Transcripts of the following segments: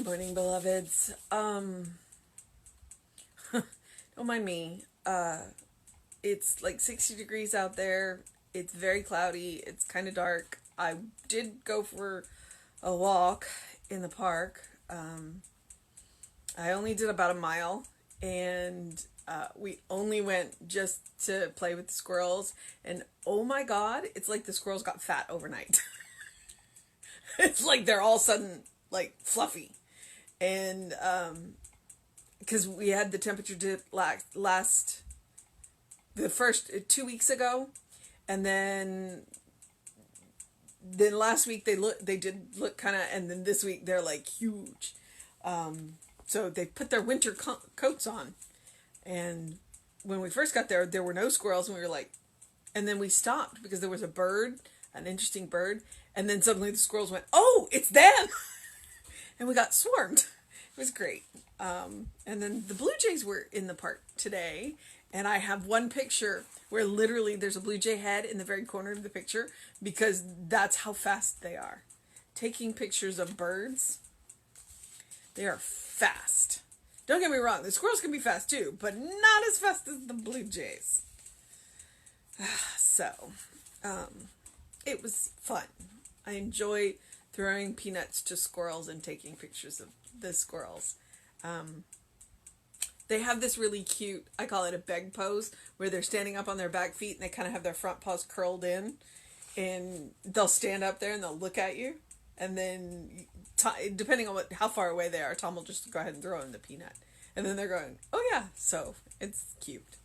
Good morning, beloveds. Don't mind me. It's like 60 degrees out there. It's very cloudy. It's kind of dark. I did go for a walk in the park. I only did about a mile, and we only went just to play with the squirrels. And oh my God, it's like the squirrels got fat overnight. It's like they're all of a sudden like fluffy. And because we had the temperature dip the first 2 weeks ago, and then last week they did look kind of, and then this week they're like huge. So they put their winter coats on, and when we first got there were no squirrels, and we were like, and then we stopped because there was an interesting bird, and then suddenly the squirrels went, oh, it's them. And we got swarmed. It was great. And then the blue jays were in the park today, and I have one picture where literally there's a blue jay head in the very corner of the picture because that's how fast they are. Taking pictures of birds, they are fast. Don't get me wrong, the squirrels can be fast too, but not as fast as the blue jays. So, it was fun. I enjoy throwing peanuts to squirrels and taking pictures of the squirrels. They have this really cute, I call it a beg pose, where they're standing up on their back feet and they kind of have their front paws curled in, and they'll stand up there and they'll look at you, and then depending on how far away they are, Tom will just go ahead and throw in the peanut, and then they're going, oh yeah, so it's cute.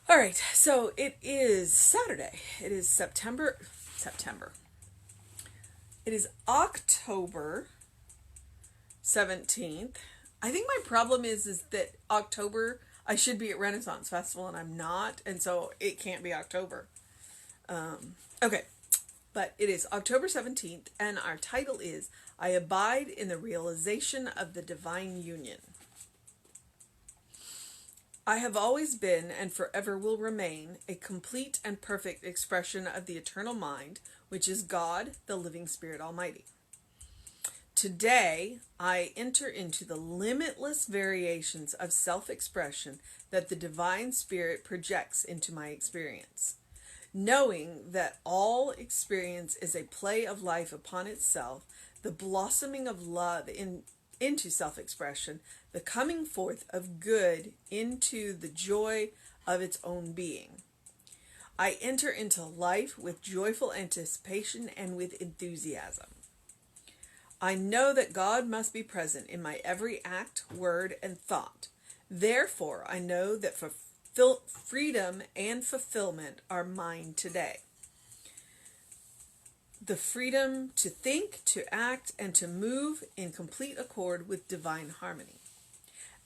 All right, so it is Saturday. It is September. It is October 17th. I think my problem is that October, I should be at Renaissance Festival and I'm not, and so it can't be October. Okay, but it is October 17th, and our title is I Abide in the Realization of the Divine Union. I have always been and forever will remain a complete and perfect expression of the eternal mind, which is God, the living Spirit Almighty. Today, I enter into the limitless variations of self-expression that the Divine Spirit projects into my experience. Knowing that all experience is a play of life upon itself, the blossoming of love into self-expression, the coming forth of good into the joy of its own being. I enter into life with joyful anticipation and with enthusiasm. I know that God must be present in my every act, word, and thought. Therefore, I know that freedom and fulfillment are mine today. The freedom to think, to act, and to move in complete accord with divine harmony.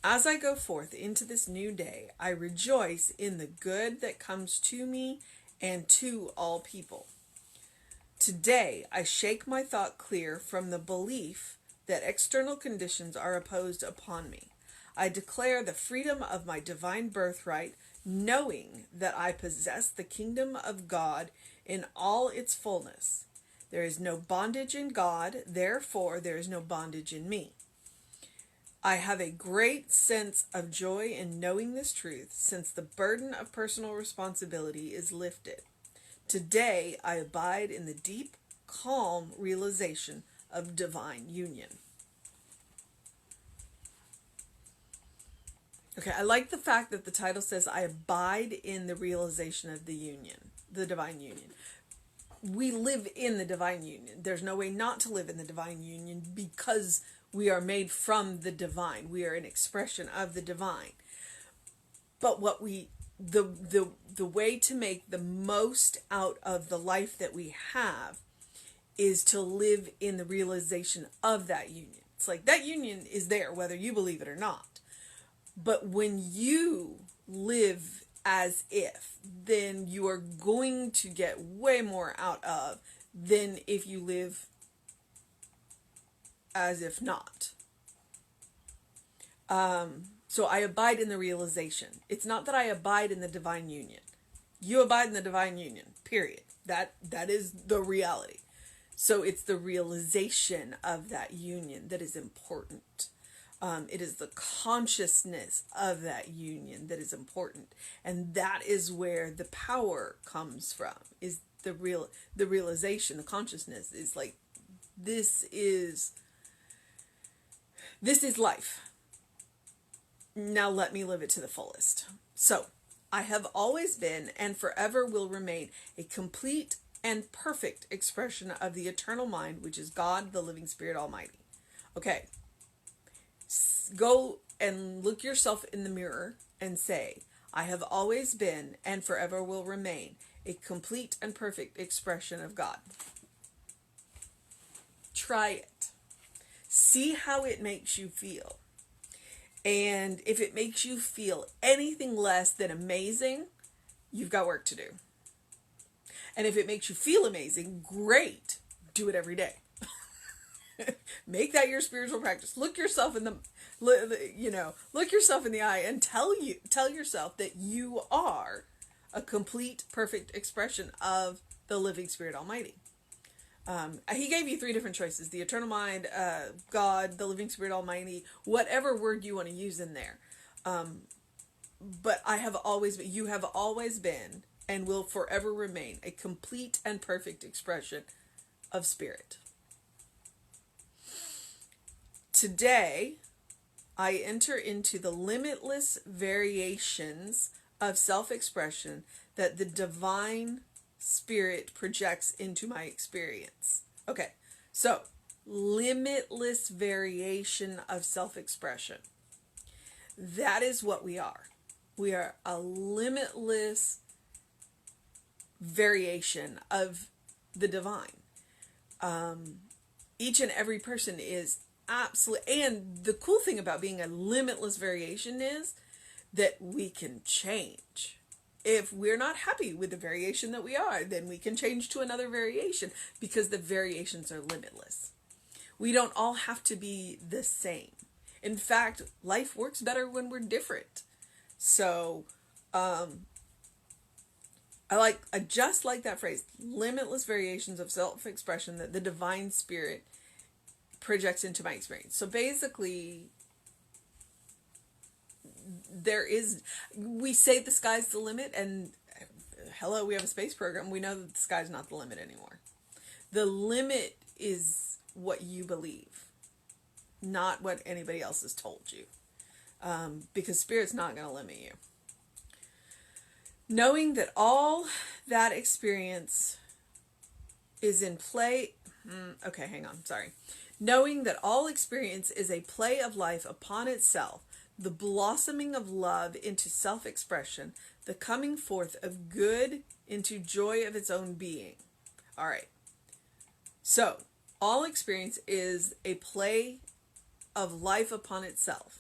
As I go forth into this new day, I rejoice in the good that comes to me and to all people. Today, I shake my thought clear from the belief that external conditions are imposed upon me. I declare the freedom of my divine birthright, knowing that I possess the kingdom of God in all its fullness. There is no bondage in God, therefore there is no bondage in me. I have a great sense of joy in knowing this truth, since the burden of personal responsibility is lifted. Today, I abide in the deep, calm realization of divine union. Okay, I like the fact that the title says, I abide in the realization of the union, the divine union. We live in the divine union. There's no way not to live in the divine union because we are made from the divine. We are an expression of the divine. But the way to make the most out of the life that we have is to live in the realization of that union. It's like that union is there whether you believe it or not. But when you live as if, then you are going to get way more out of than if you live as if not. So I abide in the realization. It's not that I abide in the divine union. You abide in the divine union, period. That is the reality. So it's the realization of that union that is important. It is the consciousness of that union that is important, and that is where the power comes from. Is the realization, the consciousness is like, this is life. Now let me live it to the fullest. So, I have always been and forever will remain a complete and perfect expression of the eternal mind, which is God, the living Spirit Almighty. Okay. Go and look yourself in the mirror and say, I have always been and forever will remain a complete and perfect expression of God. Try it. See how it makes you feel. And if it makes you feel anything less than amazing, you've got work to do. And if it makes you feel amazing, great. Do it every day. Make that your spiritual practice. Look yourself in the eye and tell yourself that you are a complete, perfect expression of the living Spirit Almighty. He gave you 3 different choices: the eternal mind, God, the living Spirit Almighty, whatever word you want to use in there. But you have always been and will forever remain a complete and perfect expression of Spirit. Today, I enter into the limitless variations of self-expression that the divine Spirit projects into my experience. Okay, so limitless variation of self-expression. That is what we are. We are a limitless variation of the divine. Each and every person is absolutely, and the cool thing about being a limitless variation is that we can change. If we're not happy with the variation that we are, then we can change to another variation, because the variations are limitless. We don't all have to be the same. In fact, life works better when we're different. So, I just like that phrase, limitless variations of self-expression that the divine Spirit projects into my experience. So basically, we say the sky's the limit, and hello, we have a space program. We know that the sky's not the limit anymore. The limit is what you believe, not what anybody else has told you. Because Spirit's not going to limit you. Knowing that all that experience is in play. Okay, hang on. Sorry. Knowing that all experience is a play of life upon itself, the blossoming of love into self-expression, the coming forth of good into joy of its own being. All right. So, all experience is a play of life upon itself.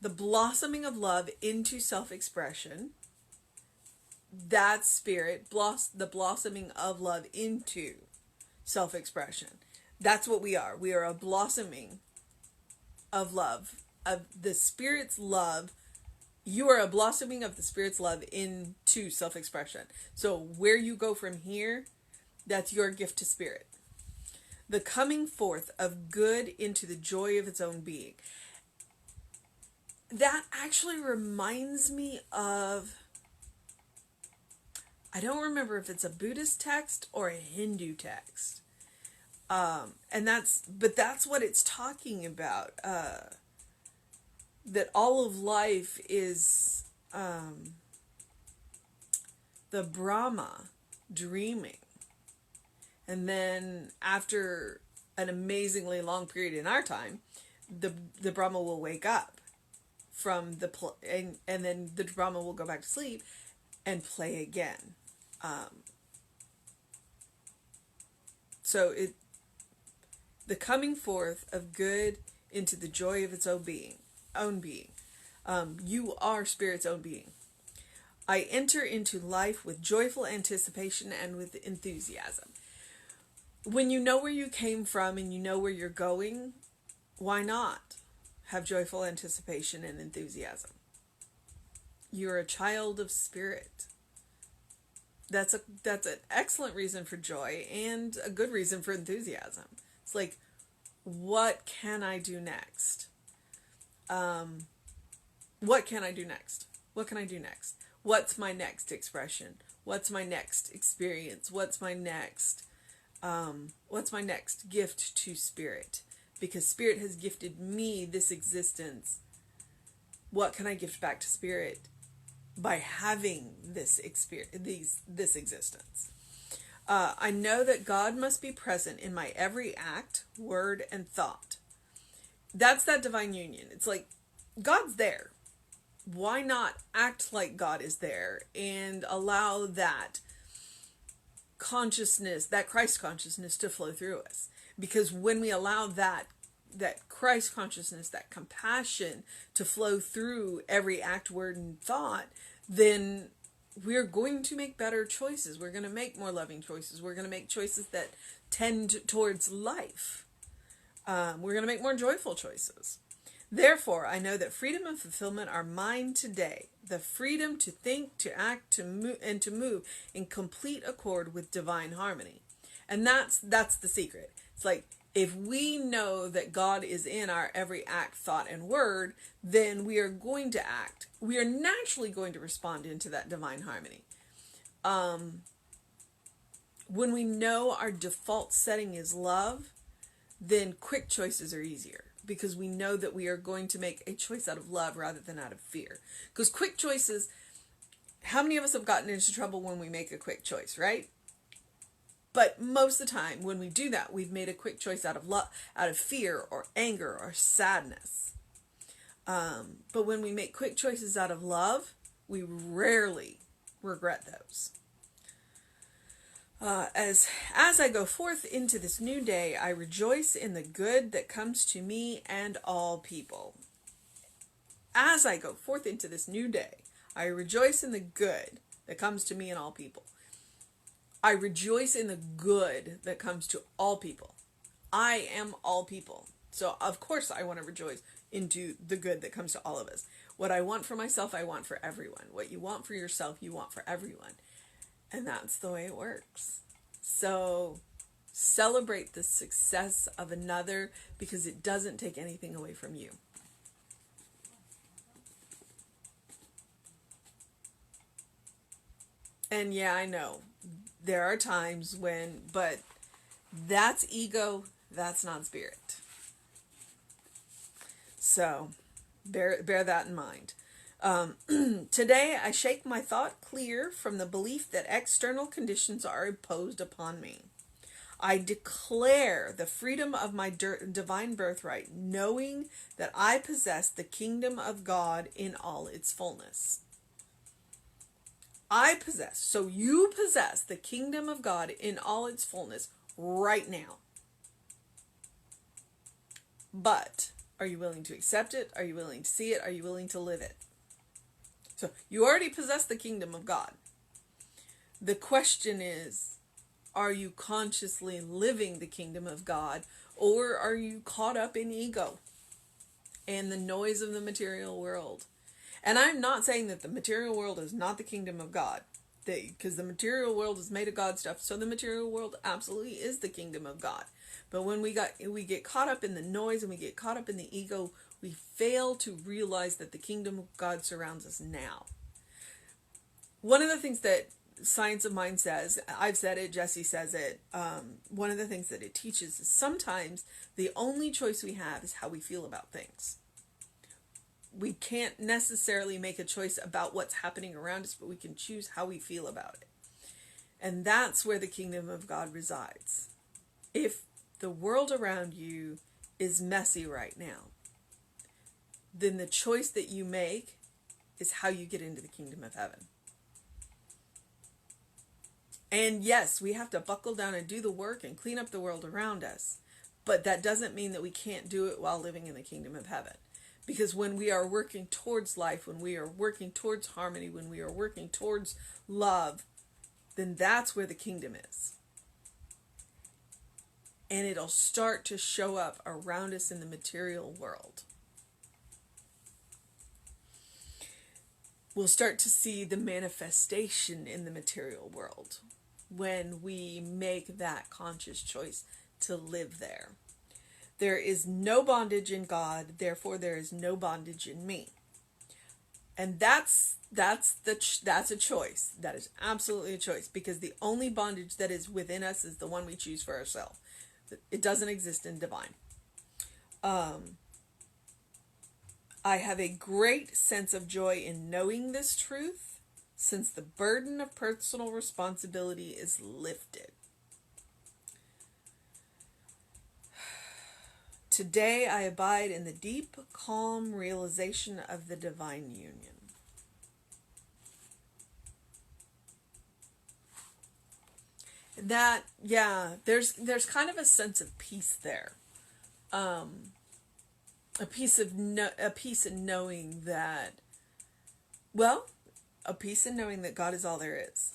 The blossoming of love into self-expression, that's Spirit, the blossoming of love into self-expression. That's what we are. We are a blossoming of love, of the Spirit's love. You are a blossoming of the Spirit's love into self-expression. So where you go from here, that's your gift to Spirit. The coming forth of good into the joy of its own being. That actually reminds me of, I don't remember if it's a Buddhist text or a Hindu text. But that's what it's talking about. That all of life is the Brahma dreaming. And then after an amazingly long period in our time, the Brahma will wake up from and then the Brahma will go back to sleep and play again. So the coming forth of good into the joy of its own being. You are Spirit's own being. I enter into life with joyful anticipation and with enthusiasm. When you know where you came from and you know where you're going, why not have joyful anticipation and enthusiasm? You're a child of Spirit. That's an excellent reason for joy and a good reason for enthusiasm. It's like, what can I do next? What can I do next? What can I do next? What's my next expression? What's my next experience? What's my next gift to Spirit? Because Spirit has gifted me this existence. What can I gift back to Spirit by having this experience, this existence? I know that God must be present in my every act, word, and thought. That's that divine union. It's like, God's there. Why not act like God is there and allow that consciousness, that Christ consciousness, to flow through us? Because when we allow that Christ consciousness, that compassion to flow through every act, word, and thought, then we're going to make better choices. We're going to make more loving choices. We're going to make choices that tend towards life. We're going to make more joyful choices. Therefore, I know that freedom and fulfillment are mine today. The freedom to think, to act, to move, and to move in complete accord with divine harmony. And that's the secret. It's like, if we know that God is in our every act, thought, and word, then we are going to act. We are naturally going to respond into that divine harmony. When we know our default setting is love, then quick choices are easier, because we know that we are going to make a choice out of love rather than out of fear. Because quick choices, how many of us have gotten into trouble when we make a quick choice, right? But most of the time when we do that, we've made a quick choice out of love, out of fear or anger or sadness. But when we make quick choices out of love, we rarely regret those. As I go forth into this new day, I rejoice in the good that comes to me and all people. As I go forth into this new day, I rejoice in the good that comes to me and all people. I rejoice in the good that comes to all people. I am all people. So of course I want to rejoice into the good that comes to all of us. What I want for myself, I want for everyone. What you want for yourself, you want for everyone. And that's the way it works. So celebrate the success of another, because it doesn't take anything away from you. And yeah, I know there are times when, but that's ego, that's not Spirit. So bear that in mind. Today, I shake my thought clear from the belief that external conditions are imposed upon me. I declare the freedom of my divine birthright, knowing that I possess the kingdom of God in all its fullness. I possess, so you possess the kingdom of God in all its fullness right now. But are you willing to accept it? Are you willing to see it? Are you willing to live it? So you already possess the kingdom of God. The question is, are you consciously living the kingdom of God, or are you caught up in ego and the noise of the material world? And I'm not saying that the material world is not the kingdom of God, because the material world is made of God stuff, so the material world absolutely is the kingdom of God. But when we get caught up in the noise and we get caught up in the ego, we fail to realize that the kingdom of God surrounds us now. One of the things that Science of Mind says, I've said it, Jesse says it, one of the things that it teaches is sometimes the only choice we have is how we feel about things. We can't necessarily make a choice about what's happening around us, but we can choose how we feel about it. And that's where the kingdom of God resides. If the world around you is messy right now, then the choice that you make is how you get into the kingdom of heaven. And yes, we have to buckle down and do the work and clean up the world around us. But that doesn't mean that we can't do it while living in the kingdom of heaven. Because when we are working towards life, when we are working towards harmony, when we are working towards love, then that's where the kingdom is. And it'll start to show up around us in the material world. we'll start to see the manifestation in the material world when we make that conscious choice to live there. There is no bondage in God, therefore there is no bondage in me. And that's a choice. That is absolutely a choice, because the only bondage that is within us is the one we choose for ourselves. It doesn't exist in divine. I have a great sense of joy in knowing this truth, since the burden of personal responsibility is lifted. Today I abide in the deep, calm realization of the divine union. That, yeah, there's kind of a sense of peace there. A peace in knowing that, well, a peace in knowing that God is all there is.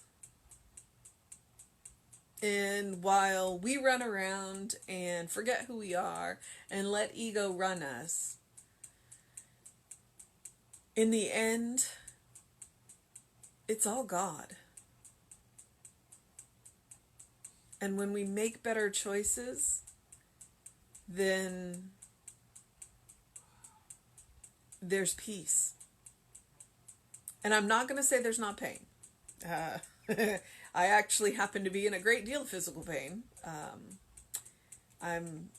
And while we run around and forget who we are and let ego run us, in the end, it's all God. And when we make better choices, then there's peace. And I'm not going to say there's not pain. I actually happen to be in a great deal of physical pain. I'm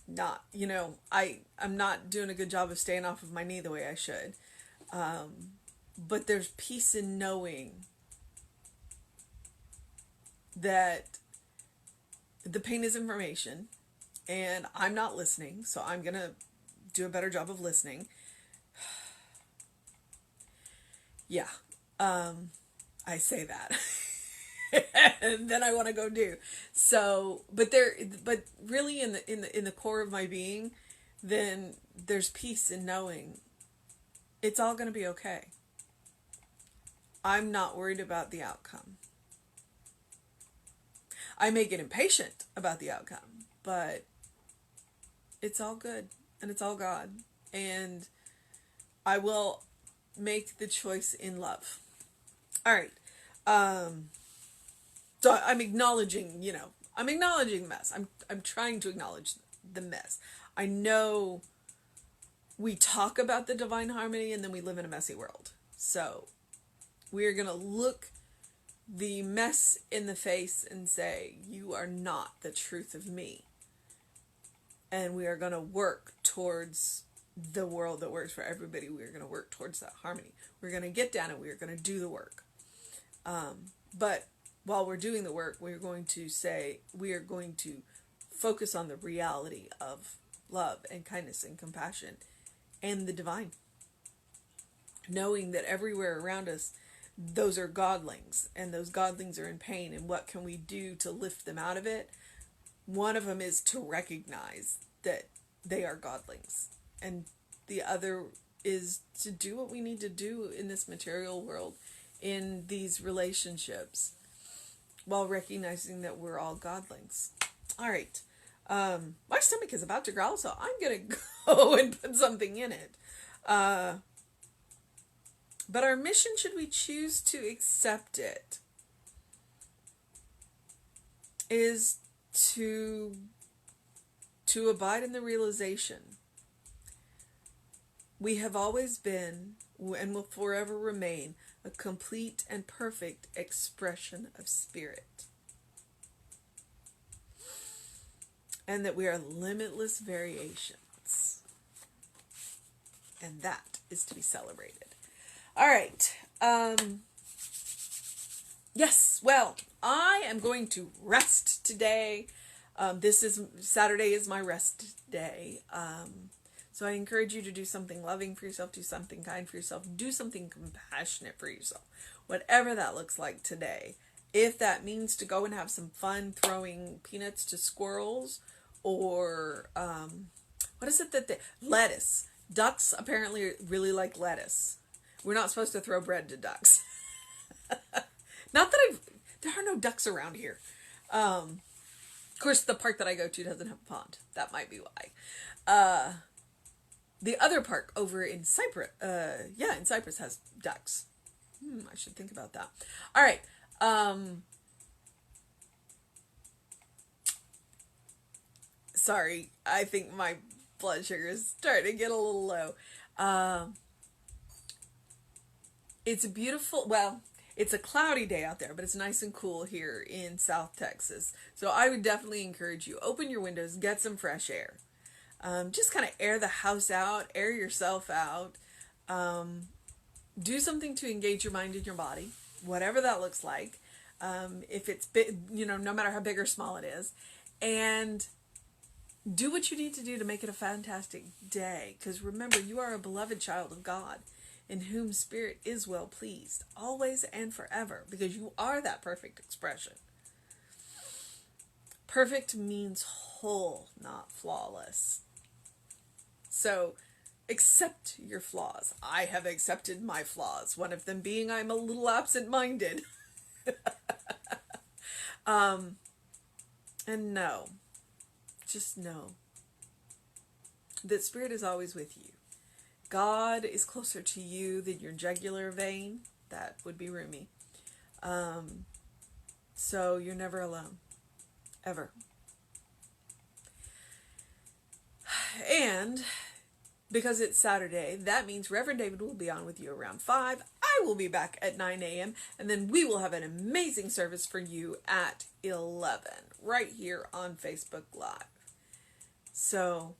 not, I'm not doing a good job of staying off of my knee the way I should. But there's peace in knowing that the pain is information and I'm not listening, so I'm going to do a better job of listening. Yeah, I say that. And then I want to go do. So, but really in the core of my being, then there's peace in knowing it's all going to be okay. I'm not worried about the outcome. I may get impatient about the outcome, but it's all good and it's all God. And I will make the choice in love. All right. So I'm acknowledging, the mess. I'm trying to acknowledge the mess. I know we talk about the divine harmony and then we live in a messy world. So we are going to look the mess in the face and say, you are not the truth of me. And we are going to work towards the world that works for everybody. We are going to work towards that harmony. We're going to get down and we are going to do the work. But while we're doing the work, we are going to focus on the reality of love and kindness and compassion and the divine. Knowing that everywhere around us, those are godlings, and those godlings are in pain, and what can we do to lift them out of it? One of them is to recognize that they are godlings, and the other is to do what we need to do in this material world, in these relationships, while recognizing that we're all godlings. All right. My stomach is about to growl, so I'm going to go and put something in it. But our mission, should we choose to accept it, is to abide in the realization we have always been and will forever remain a complete and perfect expression of spirit. And that we are limitless variations. And that is to be celebrated. All right. Yes, well, I am going to rest today. Saturday is my rest day. So I encourage you to do something loving for yourself, do something kind for yourself, do something compassionate for yourself, whatever that looks like today. If that means to go and have some fun throwing peanuts to squirrels, or what is it lettuce. Ducks apparently really like lettuce. We're not supposed to throw bread to ducks. Not that there are no ducks around here. Of course, the park that I go to doesn't have a pond. That might be why. The other park over in Cyprus, in Cyprus has ducks. I should think about that. All right. Sorry, I think my blood sugar is starting to get a little low. It's a beautiful, well, it's a cloudy day out there, but it's nice and cool here in South Texas. So I would definitely encourage you, open your windows, get some fresh air. Just kind of air the house out, air yourself out. Do something to engage your mind and your body, whatever that looks like. If it's big, no matter how big or small it is. And do what you need to do to make it a fantastic day. Because remember, you are a beloved child of God, in whom Spirit is well pleased, always and forever, because you are that perfect expression. Perfect means whole, not flawless. So accept your flaws. I have accepted my flaws, one of them being I'm a little absent-minded. And know, just know that Spirit is always with you. God is closer to you than your jugular vein. That would be roomy. So you're never alone. Ever. And because it's Saturday, that means Reverend David will be on with you around 5. I will be back at 9 a.m. And then we will have an amazing service for you at 11, right here on Facebook Live. So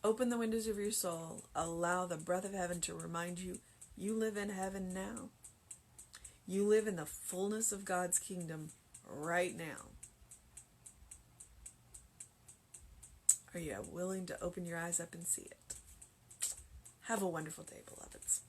open the windows of your soul. Allow the breath of heaven to remind you, you live in heaven now. You live in the fullness of God's kingdom right now. Are you willing to open your eyes up and see it? Have a wonderful day, beloveds.